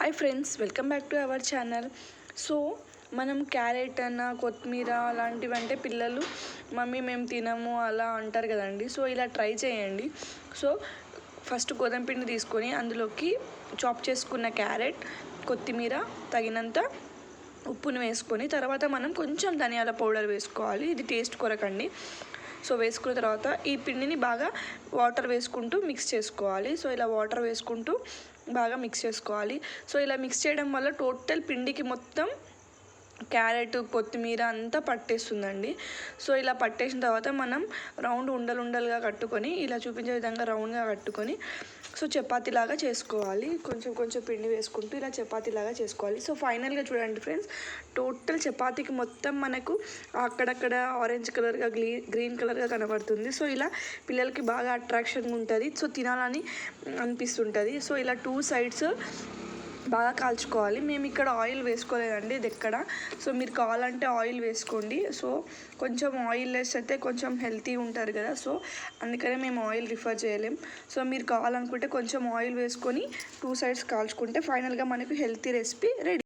Hi friends, welcome back to our channel. So మనం carrot అన్న కొత్తిమీర అలాంటివి అంటే పిల్లలు మమ్మీ మేము తినము అలా అంటారు కదండి. సో ఇలా ట్రై చేయండి. సో ఫస్ట్ గోధుమ పిండి తీసుకొని అందులోకి చాప్ చేసుకున్న క్యారెట్, కొత్తిమీర, తగినంత ఉప్పును వేసుకొని తర్వాత మనం కొంచెం ధనియాల పౌడర్ వేసుకోవాలి. ఇది టేస్ట్ కొరకండి. సో వేసుకున్న తర్వాత ఈ పిండిని బాగా వాటర్ వేసుకుంటూ మిక్స్ చేసుకోవాలి. సో ఇలా వాటర్ వేసుకుంటూ బాగా మిక్స్ చేసుకోవాలి. సో ఇలా మిక్స్ చేయడం వల్ల టోటల్ పిండికి మొత్తం క్యారెట్, కొత్తిమీర అంతా పట్టేస్తుందండి. సో ఇలా పట్టేసిన తర్వాత మనం రౌండ్ ఉండలుగా కట్టుకొని ఇలా చూపించే విధంగా రౌండ్గా కట్టుకొని సో చపాతీలాగా చేసుకోవాలి. కొంచెం కొంచెం పిండి వేసుకుంటూ ఇలా చపాతీలాగా చేసుకోవాలి. సో ఫైనల్గా చూడండి ఫ్రెండ్స్, టోటల్ చపాతీకి మొత్తం మనకు అక్కడక్కడ ఆరెంజ్ కలర్గా గ్రీన్ కలర్గా కనబడుతుంది. సో ఇలా పిల్లలకి బాగా అట్రాక్షన్గా ఉంటుంది. సో తినాలని అనిపిస్తుంటుంది. సో ఇలా 2 సైడ్స్ బాగా కాల్చుకోవాలి. మేము ఇక్కడ ఆయిల్ వేసుకోలేదండి ఇది ఎక్కడ. సో మీరు కావాలంటే ఆయిల్ వేసుకోండి. సో కొంచెం ఆయిల్ లెస్ అయితే కొంచెం హెల్తీ ఉంటారు కదా. సో అందుకనే మేము ఆయిల్ రిఫర్ చేయలేం. సో మీరు కావాలనుకుంటే కొంచెం ఆయిల్ వేసుకొని 2 సైడ్స్ కాల్చుకుంటే ఫైనల్గా మనకు హెల్తీ రెసిపీ రెడీ.